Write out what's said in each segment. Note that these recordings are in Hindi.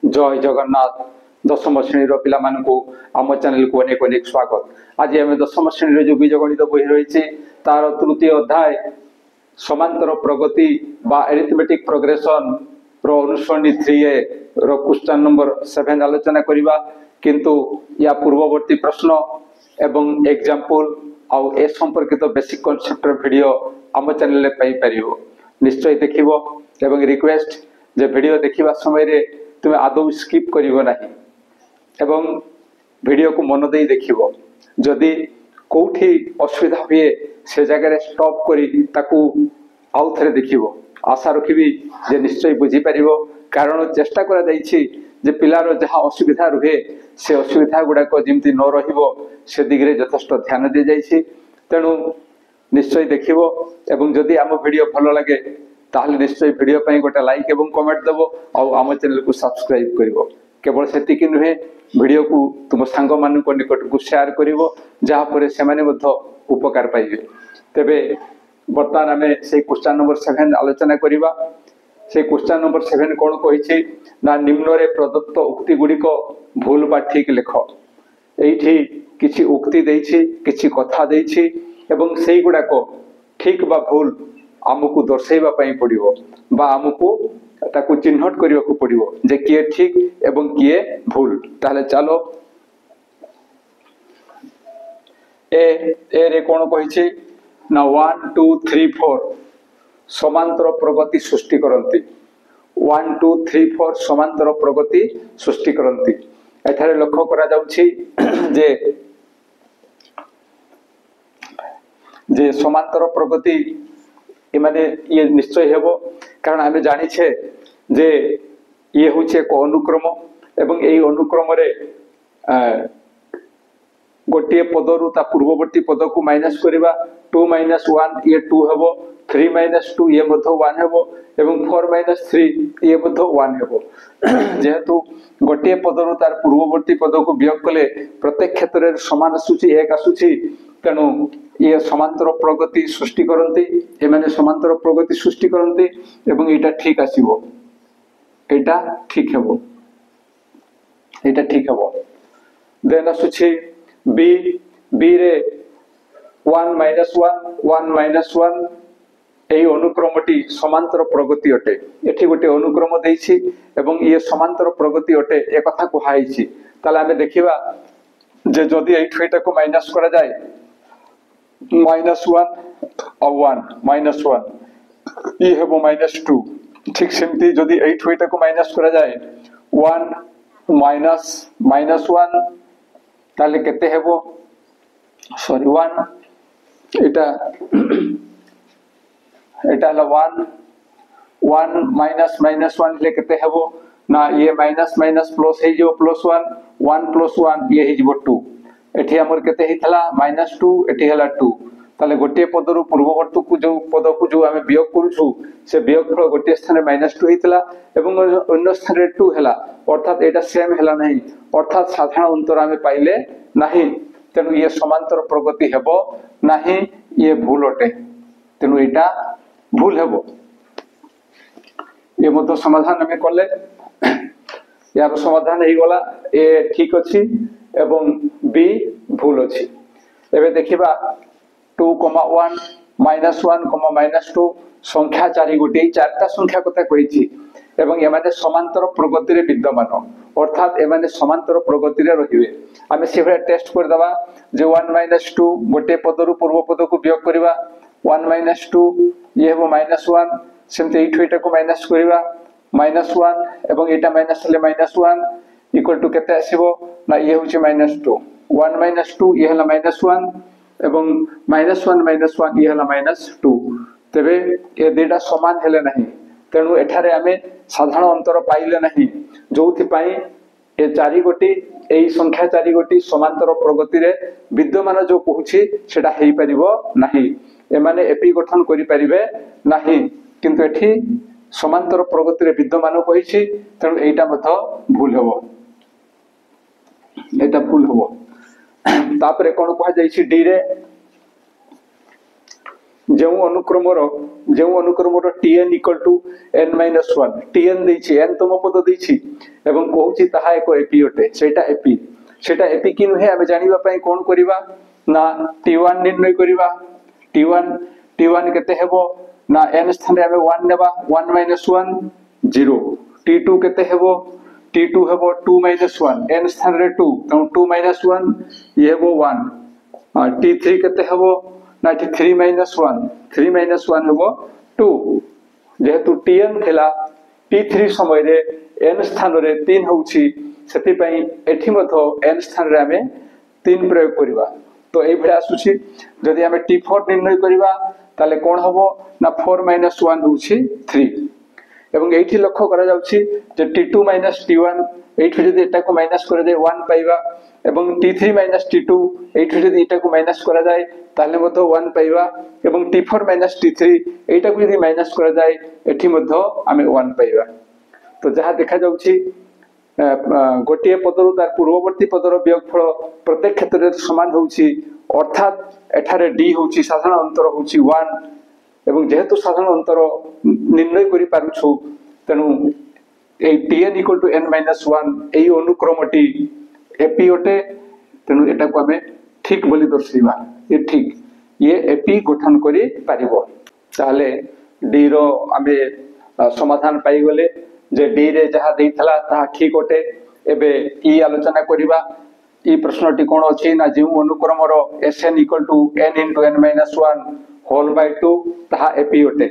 जय जगन्नाथ दशम श्रेणी पिला आम चैनल को अनेक अनेक स्वागत। आज आम दशम श्रेणी जो बीजगणित बही रही तार तृतीय अध्याय समांतर प्रगति बा एरिथमेटिक प्रोग्रेशन अनुसरणी 3A क्वेश्चन नंबर 7 आलोचना करवा। किंतु या पूर्ववर्ती प्रश्न एवं एग्जांपल आउ ए संपर्कित बेसिक कॉन्सेप्ट वीडियो आम चैनल पाई परियो। निश्चय देखिबो एवं रिक्वेस्ट जे वीडियो देखिबा समय रे तुम आदौ स्किप करिवो नाही एवं वीडियो को मन देई देखिबो। जदि कोठी असुविधा हुए से जगह स्टॉप करी ताकू आउ थरे देखिबो। आशा रखिबी जे निश्चय बुझी परिबो, कारण चेष्टा करा जाईछि जे पिलार जहाँ असुविधा रुहे से असुविधा गुड़ाक जमती न रहिबो से दिगरे यथेष्ट ध्यान दि जाईछि। तेणु निश्चय देखिबो एवं जदि आम वीडियो भलो लागे ताहले निश्चय वीडियो पई गोटे लाइक एवं कमेंट देबो और आम चैनल को सब्सक्राइब करिवो। केवल सेतिकी नुहे वीडियो को तुम सांग मानक निकट को शेयर करिवो जहाँ पर से माने मध्य उपकार पाइबे। तेबे वर्तमान आमे से क्वेश्चन नंबर 7 आलोचना करिवा। से क्वेश्चन नंबर 7 कोन कहिछि ना निम्न रे प्रदत्त उक्ति गुडी को भूल बा ठीक लेख। एठी किछि उक्ति देछि किछि कथा देछि एवं सेई गुडा को ठीक बा भूल आमको दर्शाइबा पई पड़िबो बा आमको ताकू चिन्हट करिवा को पड़िबो जे किए ठीक एवं किए भूल। ताले चलो ए रे कोन कहिछि ना 1 2 3 4 समांतर प्रगति सृष्टि करंती। 1 2 3 4 समांतर प्रगति सृष्टि करंती। एठारे लक्ष्य करा जाउछि जे समांतर प्रगति माने ये निश्चय हेबो, कारण आमे जानि छे जे ये होचे एक अनुक्रम एवं एई अनुक्रम रे गोटे पदरु ता पूर्ववर्ती पद को माइनस करिबा। 2 - 1 ये 2 हेबो, 3 - 2 ये मध्य 1 हेबो एवं 4 - 3 ये मध्य 1 हेबो। जेहेतु गोटे पदरु तार पूर्ववर्ती पद को वियोग कले प्रत्येक क्षेत्र रे समान आसुची 1 आसुची। तेणु ये समांतर प्रगति सृष्टि करंती, ए माने समांतर प्रगति सृष्टि करंती एवं एटा ठीक आसीबो, एटा ठीक हेबो, एटा ठीक हेबो। देन आसुची बी रे 1 - 1 1 - 1 एई अनुक्रमटी समांतर प्रगति अटे। एठी गोटे अनुक्रम देइछि एवं ये समांतर प्रगति अटे ए कथा को हाइछि। ताले आमे देखिबा जे जदि एठा को माइनस करा जाय -1 और 1 -1 ये हेबो -2। ठीक सेमती जदि एठा को माइनस करा जाय 1 -1 ताले केते हेबो, सॉरी 1 एटा हला 1 -1 ले केते हेबो ना ये माइनस माइनस प्लस हे जो +1 1 + 1 ये हे जो 2। एठी हमर केते हितला -2 एठी हला 2। ताले गोटे पदरु पूर्ववर्ती को जो पद को जो आमे वियोग करूछु से वियोग फल गोटे स्थान रे -2 हितला एवं अन्य स्थान रे 2 हला, अर्थात एटा सेम हला नहीं, अर्थात साधारण अंतर आमे पाइले नहीं। तेनु ये समांतर प्रगति हेबो नहीं, ये भूल अटे। तेनु एटा भूल हेबो। ये मतो समाधान आमे करले यार समाधान हे गला। ए ठीक अछि एवं बी भूल अछि। एबे देखिबा 2, 1 -1, -2 संख्या 4 गोटे 4टा संख्या कथा कहिछि एवं ए माने समांतर प्रगति रे विद्यमान, अर्थात ए माने समांतर प्रगति रे रहिबे। आमे सेभरा टेस्ट कर दबा जे 1 - 2 गोटे पदरु पूर्व पद को वियोग करिबा। 1 - 2 ये हेबो -1 सेमते एठा को माइनस करिबा -1 एवं एटा माइनस ले -1 इक्वल टू केते आसीबो ना ये होची -2। 1 - 2 ये हला -1 एवं -1 - 1 ये हला -2। तबे ए देटा समान हेले नहीं। तेणु एठारे आमे साधारण अंतर पाइले नहीं, जोथि पई ए 4 गोटी एई संख्या 4 गोटी समांतर प्रगति रे विद्यमान जो कहूछि सेटा हेई परिबो नाही। ए माने एपी गठन करि परिबे नाही, किंतु एठी समांतर प्रगति रे विद्यमान कहिछि। तेणु एटा मथ भूल हेबो, एटा भूल हेबो। तापरे कोन कहा जाईछि डी रे जो अनुक्रमर tn equal to n minus 1 tn देछि n तम पद देछि एवं कहूछि ताहा एक एपी अटे सेटा एपी कि नुहे आमे जानिबा पई कोन करिबा ना t1 निर्णय करिबा t1 केते हेबो ना n स्थान रे आमे 1 नेबा 1 माइनस 1 0 t2 केते हेबो t2 हेबो 2 माइनस 1 n स्थान रे 2 तो 2 माइनस 1 ये हेबो 1 t3 केते हेबो ना 3 माइनस 1 हेबो 2 जेहेतु tn थिला t3 समय रे n स्थान रे 3 होउछि सेति पई एठी मथो n स्थान रे आमे 3 प्रयोग करिबा तो एई भडा आसुछि जदि आमे t4 निर्णय करिबा ताले कोन हबो ना 4 माइनस 1 होउछि 3 एवं एठी लक्ष्य करा जाउछि जे t2 माइनस t1 एठी जदि एटा को माइनस करे दे 1 पाइबा एवं t3 माइनस t2 एठी जदि एटा को माइनस करा जाय ताले मथो 1 पाइबा एवं t4 माइनस t3 एटा को जदि माइनस करा जाय एठी मथो आमे 1 पाइबा तो जहा देखा जाउछि गोटिए पदरु तार पूर्ववर्ती पदर वियोगफल प्रत्येक क्षेत्र रे समान होउछि अर्थात एठारे d होउछि साधारण अंतर होउछि 1 एवं जेहेतु साधारण अंतर निर्णय करि पारुछु तनु ए tn equal to n minus 1 एई अनुक्रमटी एपी अटे तनु एटा को हमें ठीक बोली दर्शिबा ये ठीक ये एपी गठन करि पारिबो ताले d रो हमें समाधान पाई गले जे d रे जहा देइथला ता ठीक अटे एबे ई आलोचना करिबा ई प्रश्नटी कोन अछि ना जे अनुक्रम रो sn equal to n * n - 1 whole by 2 ताहा एपी अटे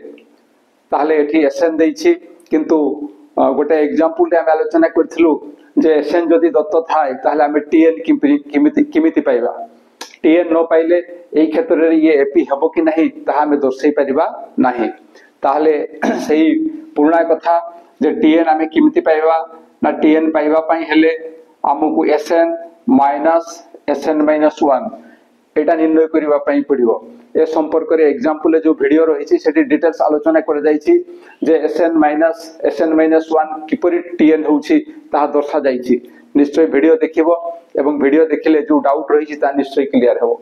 ताले एठी sn देइछि किंतु गोटे एग्जांपल रे हम आलोचना करथिलु जे sn जदि दत्त थाय ताले हम tn किमिति पाइबा tn न पाइले एई क्षेत्र रे ये एपी हबो कि नहीं ताहा हम दर्शाई परिबा नहीं ताले सही पुराना कथा जे tn हमें किमिति पाइबा ना tn पाइबा पई हेले हमकु sn - 1 एटा निर्णय करिबा पई पड़िबो ए संपर्क रे एग्जांपल जो वीडियो रहिछि सेठी डिटेल्स आलोचना कर जाइछि जे sn - 1 किपरि tn होउछि ता दर्शा जाइछि निश्चय वीडियो देखिबो एवं वीडियो देखिले जो डाउट रहिछि ता निश्चय क्लियर हेबो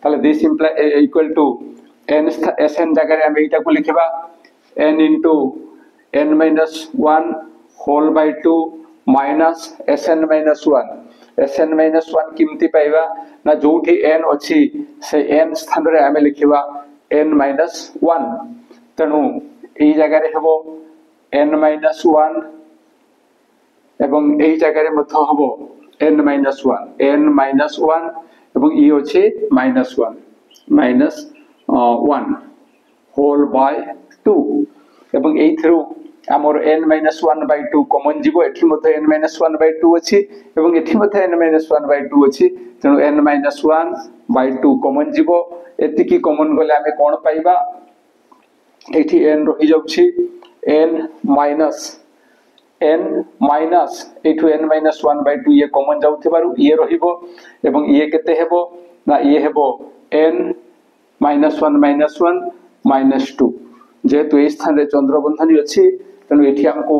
ताले this imply equal to n sn जगह रे हम एटा को लिखिबा n * n - 1 whole by 2 minus sn - 1 sn - 1 किमती पाइबा ना जोठी n अछि से n स्थान रे हम लिखिबा n - 1 तनु एई जगह रे हेबो n - 1 एवं एई जगह रे मथो हेबो n - 1 एवं ई अछि -1 होल बाय 2 एवं एई थ्रू हमर n - 1/2 कॉमन जीवो एठी मथे n - 1/2 अछि एवं एठी मथे n - 1/2 अछि तनु n - 1/2 कॉमन जीवो एति की कॉमन गले हमें कोन पाइबा एठी n रहि जाउछि n माइनस एठु n - 1/2 ये कॉमन जाउथिबारु ये रहिबो एवं ये केते हेबो ना ये हेबो n - 1 - 2 जेहेतु ए स्थान रे चंद्र बंधनी अछि तनु एठी हमकु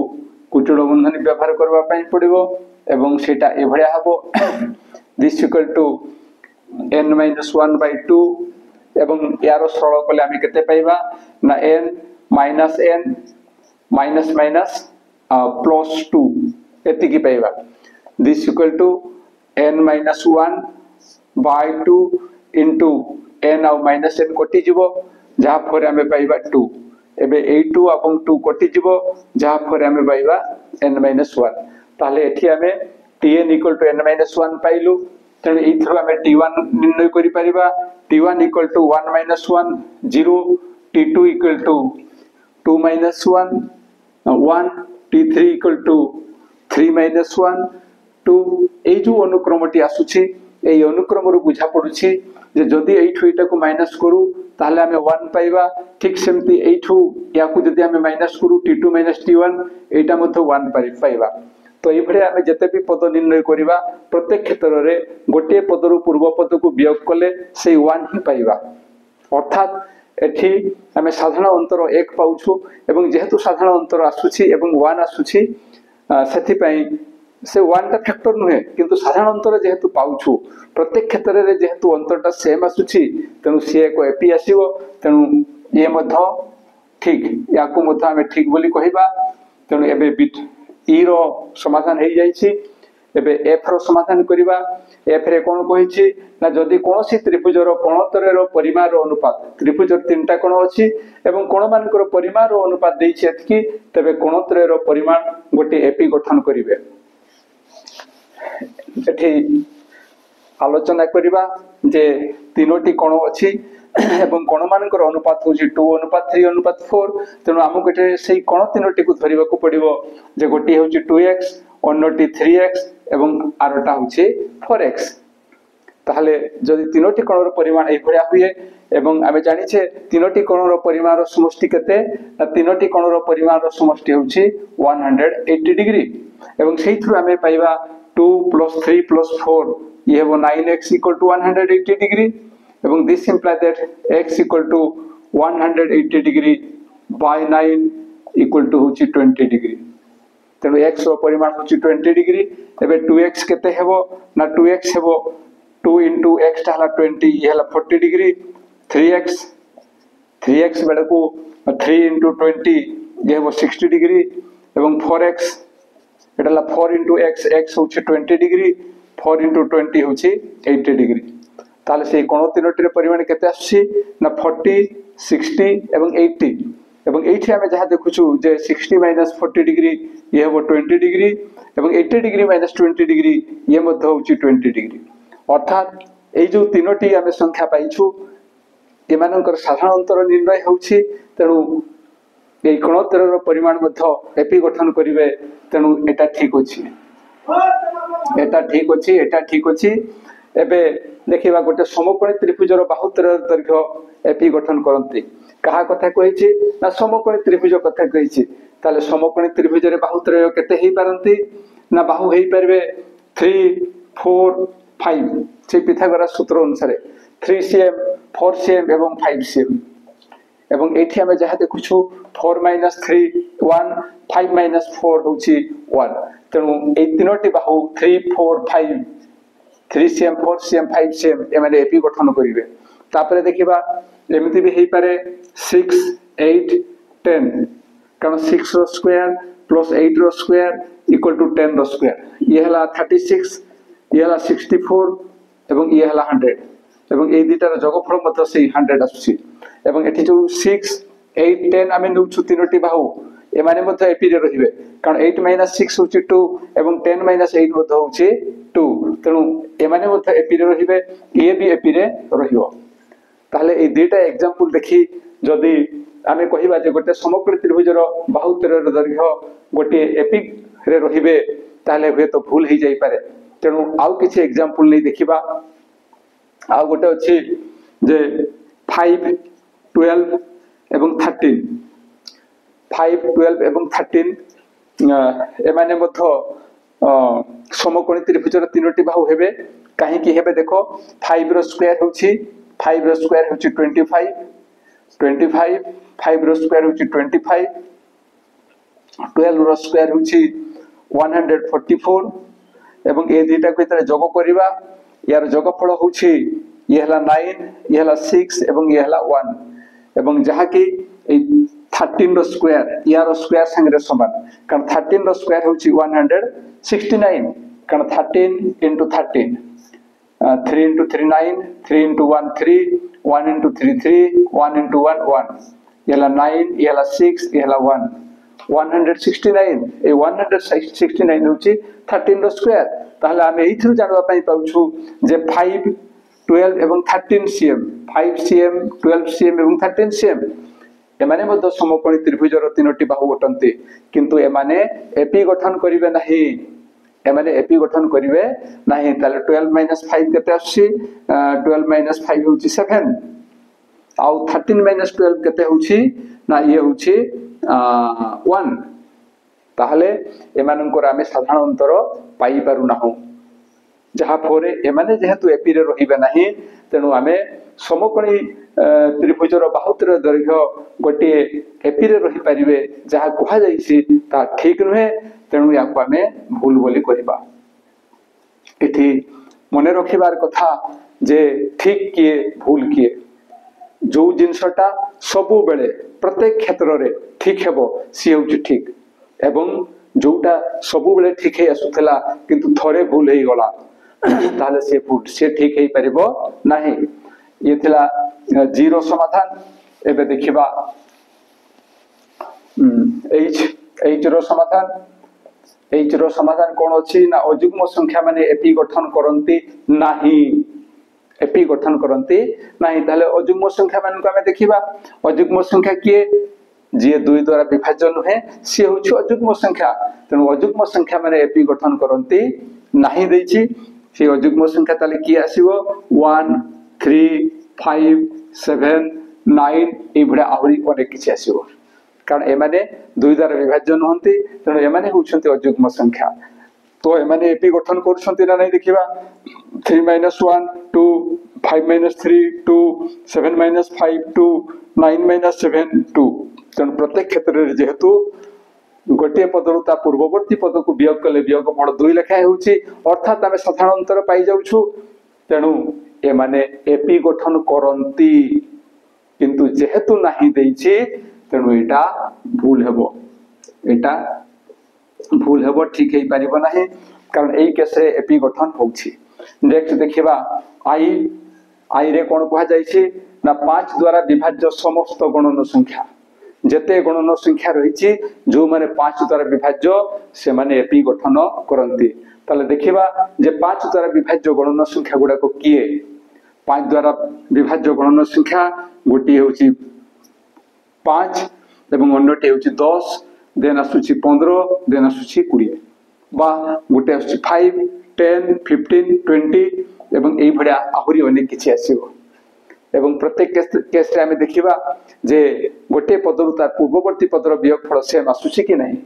कुटिड़ बंधनी व्यवहार करबा पई पड़िबो एवं सेटा एभळिया हबो दिस इक्वल टू n - 1/2 एवं यारो सरल कले हम केते पाइबा ना n माइनस प्लस 2 एति की पाइबा this equal to n - 1/2 into n और माइनस n कटि जीवो जहा फरे हमें पाइबा 2 एबे 2 अपन 2 कटि जीवो जहा फरे हमें पाइबा n - 1 ताले एठी हमें tn इक्वल टू n - 1 पाइलु तने एई थ्रू हमें t1 निर्णय करि परिबा t1 equal to 1 - 1 0 t2 equal to 2 - 1 t3 equal to 3 - 1 2 एई जो अनुक्रमटी आसुछि एई अनुक्रम रु बुझा पडुछि जे जदी एठु एटा को माइनस करू ताले हमें 1 पाइबा ठीक सेमती एठु याकू जदी हमें माइनस करू t2 - t1 एटा मथो 1 पाइबा तो ये भरे हमें जते भी पद निर्णय करिबा प्रत्येक क्षेत्र रे गोटे पदरु पूर्व पद को वियोग कले से 1 ही पाइबा अर्थात एठी हमें साधारण अंतर 1 पाउछु एवं जेहेतु साधारण अंतर आसुछि एवं 1 आसुछि सेथि पई से 1 टा फैक्टर नुहे किंतु साधारण अंतर जेहेतु पाउछु प्रत्येक क्षेत्र रे जेहेतु अंतरटा सेम आसुछि तनु सी को एपी आसीबो तनु ये मध्य ठीक या को मध्य आमे ठीक बोली कहिबा तेणु एबे बिट ई रो समाधान हो जाइछि एबे एफ रो समाधान करिबा एफ रे कोन कहिछि ना जदी कोनोसी त्रिभुजर कोणतरेर परिमाण अनुपात त्रिभुजर तीनटा कोण अछि एवं कोण मानकर परिमाण अनुपात देछि एतकी तबे कोणतरेर परिमाण गोटे एपी गठन करिवे एठी आलोचना करिबा जे तीनोटी कोण अछि एवं कोण मानकर अनुपात होछि 2:3:4 तेणु आमु केटे सेही कोण तीनोटी को धरिबा को पड़िबो जे गोटी होछि 2x अन्यटी 3x एवं आरटा होछि 4x ताहले जदि तीनोटी कोणर परिमाण एई भलिया हुए एवं आमे जानि छे तीनोटी कोणर परिमाण समष्टि केते ना तीनोटी कोणर परिमाण समष्टि होछि 180 डिग्री एवं सेही थ्रु आमे पाइबा 2 + 3 + 4 ये हेबो 9x = 180 डिग्री एवं this imply that x = 180 degree by 9 = होछि 20 डिग्री तेणु x रो परिमाण होछि 20 डिग्री एबे 2x केते हेबो ना 2x हेबो 2 * x ता हला 20 ये हला 40 डिग्री 3x बेडा को 3 * 20 ये हेबो 60 डिग्री एवं 4x एटाला 4 * x होछि 20 डिग्री 4 * 20 होछि 80 डिग्री ताले से कोन तीनोटी रे परिमाण केते आछि ना 40 60 एवं 80 एवं एठी हमें जहा देखुछु जे 60 - 40 डिग्री ये हेबो 20 डिग्री एवं 80 डिग्री - 20 डिग्री ये मध्य होछि 20 डिग्री अर्थात ए जो तीनोटी हमें संख्या पाइछु एमानकर साधारण अंतर निर्णय होछि तेणु ए कोणोत्तरर परिमाण मध्य एपी गठन करिवे तेणु एटा ठीक अछि एटा ठीक अछि एबे देखिबा गोटे समकोणी त्रिभुजर बाहुतर दैर्घ्य एपी गठन करंती कहा कथा कहिछि ना समकोणी त्रिभुज कथा कहिछि ताले समकोणी त्रिभुजरे बाहुतर केते हेई पारंती ना बाहु हेई परबे 3 4 5 से पिथागोरास सूत्र अनुसार 3 cm 4 cm एवं 5 cm एवं एठी हमें जहा देखुछु 4 - 3 1 5 - 4 होछि 1 तेणु ए तीनोटी बाहु 3 4 5 3 cm 4 cm 5 cm एमाने एपी गठन करिवे तापरे देखिबा एमिति भी हेई पारे 6 8 10 कारण 6 रो स्क्वायर प्लस 8 रो स्क्वायर इक्वल टू 10 रो स्क्वायर ये हला 36 ये हला 64 एवं ये हला 100 एवं ए दुटार जोगफल मत से 100 आछि एवं एठी जो 6 8 10 आमे नउछु तीनोटी बाहु एमाने मत एपी रे रहिबे कारण 8 - 6 होछि 2 एवं 10 - 8 मत होछि 2 तेणु एमाने मत एपी रे रहिबे ये भी एपी रे रहिबो ताहले ए दुटा एग्जांपल देखि जदी आमे कहिबा जे गोटे समकोणी त्रिभुजर बाहुतर दैर्घ्य गोटे एपी रे रहिबे ताहले होय तो भूल ही जाई पारे तेणु आउ किछि एग्जांपल नै देखिबा आ गोटे अछि जे 5 12 एवं 13 5 12 एवं 13 एमाने मध्य समकोणी त्रिभुजर तीनोटी बाहु हेबे काहे कि हेबे देखो 5 रो स्क्वायर होछि 5 रो स्क्वायर होछि 25 5 रो स्क्वायर होछि 25 12 रो स्क्वायर होछि 144 एवं ए दुटा को इतरे जोग करिबा यार जोगफल होछि ये हला 9 ये हला 6 एवं ये हला 1 एवं जहा कि 13 रो स्क्वायर यार स्क्वायर संगे समान कारण 13 रो स्क्वायर होछि 169 कारण 13 * 13 3 * 3 9 3 * 1 3 1 * 3 3 1 * 1 1 ये हला 9 ये हला 6 ये हला 1 169 ए 169 होछि 13 रो स्क्वायर ताहले आमे एथि जानबा पई पाउछु जे 5 12 एवं 13 cm 5 cm 12 cm एवं 13 cm एमाने मध्य समकोणी त्रिभुजर तीनोटी बाहु अटंती किंतु एमाने एपी गठन करिवे नाही एमाने एपी गठन करिवे नाही ताले 12 - 5 केते आछि 12 - 5 होछि 7 आउ 13 - 12 केते होछि ना ये होछि 1 ताहले एमानंकर आमे साधारण अंतर पाई पारु नाहु जहा फोरे एमाने जेहेतु एपी रे रहिबे नाही तेनु आमे समकोणी त्रिभुजर बाहुतर दैर्घ्य गोटे एपी रे रहि परिबे जहा कुहा जाईछि ता ठीक नहे तेनु याको आमे भूल बोली कहिबा एठी मने रखिबार कथा जे ठीक किए भूल किए जो जिनसटा सबु बेले प्रत्येक क्षेत्र रे ठीक हेबो सी होउची ठीक एवं जोटा सबु बेले ठीक हे आसुथला किंतु थोड़े भूल हे गला ताले से भूल से ठीक हे परिबो नाही ये थिला जीरो समाधान एबे देखिबा एच रो समाधान एच रो समाधान कोन अछि ना अजुग्म संख्या माने एपी गठन करंती नाही एपी गठन करंती नाही ताले अजुग्म संख्या मान को हमें देखिबा अजुग्म संख्या किए जे 2 द्वारा विभाजन है से होछु अजुग्म संख्या तनो अजुग्म संख्या माने एपी गठन करंती नाही दैछि से अजुग्म संख्या ताले की आसीबो 1 3 5 7 9 ए बडा आहुरी अनेक किछि आसीबो कारण एमाने 2 द्वारा विभाजन होंती तनो एमाने होछंती अजुग्म संख्या तो एमाने एपी गठन करछंती ना नै देखिबा 3 - 1 2 5 - 3 2 7 - 5 2 9 - 7 2 तन प्रत्येक क्षेत्र रे जेहेतु गोटे पदरुता पूर्ववर्ती पद को वियोग कले वियोग फल 2 लेखा हेउची अर्थात आमे साधारण अंतर पाई जाउछु तेनु ए माने एपी गठन करंती किंतु जेहेतु नाही देइछि तेनु एटा भूल हेबो ठीक हे परिबो नाही कारण एई केस रे एपी गठन होउछि नेक्स्ट देखिबा आई रे कोन कहा जाइछि ना 5 द्वारा विभाज्य समस्त गणन संख्या जेते गणन संख्या रहिछि जो माने 5 द्वारा विभाज्य से माने एपी गठन करंती ताले देखिबा जे 5 द्वारा विभाज्य गणन संख्या गुडा को किए 5 द्वारा विभाज्य गणन संख्या गोटी होउछि 5 एवं अन्यटी होउछि 10 देन आसुछि 15 देन आसुछि 20 बा गोटे आसुछि 5 10 15 20 एवं एई भडिया आहुरी अनेक किछि आसीबो एवं प्रत्येक केस रे हमें देखिबा जे गोटे पदरु तार पूर्ववर्ती पदर वियोग फल सेम आसुछि कि नहीं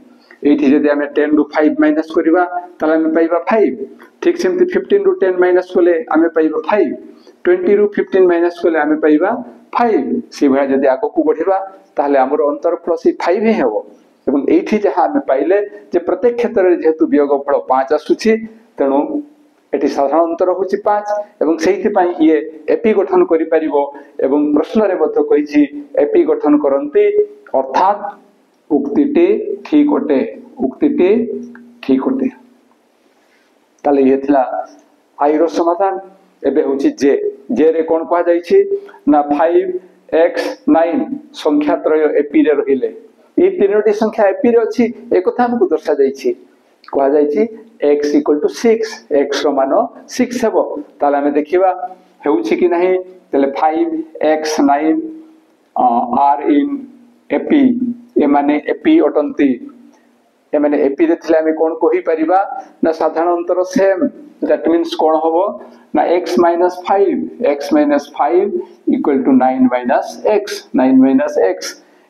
एठी जदि हमें 10 रु 5 माइनस करिबा ताले हमें पाइबा 5 ठीक सेमति 15 रु 10 माइनस कोले हमें पाइबा 5 20 रु 15 माइनस कोले हमें पाइबा 5 से भया जदि आगो को बढ़िबा ताले हमर अंतर प्लस 5 हे हेबो एवं एठी जहा हमें पाइले जे प्रत्येक क्षेत्र रे जेहेतु वियोग फल 5 आसुछि तेनु एटी साधारण अंतर होछि 5 एवं सेहिति पई ये एपी गठन करि परिबो एवं प्रश्न रे बत कहिछि एपी गठन करंती अर्थात उक्तिटी ठीक होते ताले ये थिला आई रो समाधान एबे होछि जे रे कोन कहा जाइछि ना 5x 9 संख्या त्रय एपी रे रहिले ए तीनोटी संख्या एपी रे अछि एकथा हमकु दर्शा जाइछि कहा जाइछि x = 6 x रो मान 6 हेबो ताले हमें देखिबा हेउछि कि नाही ताले 5x 9 आर इन एपी ए माने एपी अटंती ए माने एपी रे थिला हमें कोन कहि परिबा ना साधारण अंतर सेम दैट मींस कोन होबो ना x - 5 = 9 - x 9 - x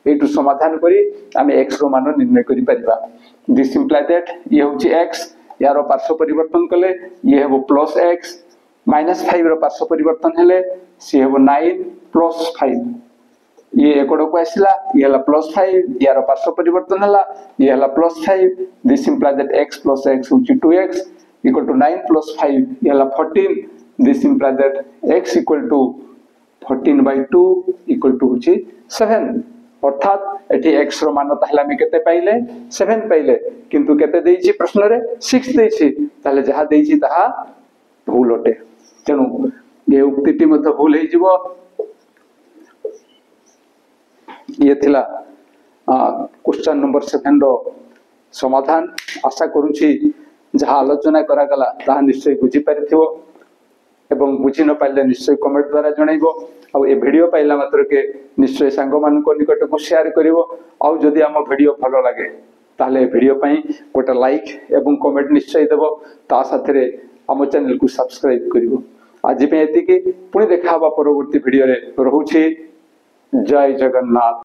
एटु समाधान करी हमें x रो मान निर्णय करि परिबा दिस इंप्लाई दैट ये होछि x यारो पार्श्व परिवर्तन कले ये हेबो +x -5 रो पार्श्व परिवर्तन हेले से हेबो 9 + 5 ये एकोडो को आसिला ये हला +5 यारो पार्श्व परिवर्तन हला ये हला +5 this imply that x + x होछि 2x = 9 + 5 ये हला 14 दिस इंप्लाई दैट x = 14/2 = होछि 7 अर्थात एठी x रो मान ताहला में केते पाइले 7 पाइले किंतु केते देइछि प्रश्न रे 6 देइछि ताले जहा देइछि ताहा भूल अटे तेनु ये उक्तिटी मध्य भूल हे जिवो ये थिला क्वेश्चन नंबर 7 रो समाधान आशा करूछि जहा आलोचना करा गला ता निश्चय बुझी परिथिबो एवं बुझी न पाइले निश्चय कमेंट द्वारा जणाइबो आ ए वीडियो पाइला मात्र के निश्चय संग मान को निकट को शेयर करिवो आ जदि हम वीडियो भलो लागे ताले वीडियो पई गोटा लाइक एवं कमेंट निश्चय देबो ता साथरे हम चैनल को सब्सक्राइब करिवो आज पे एति के पुणी देखा परवर्ती वीडियो रे रहउछि जय जगन्नाथ।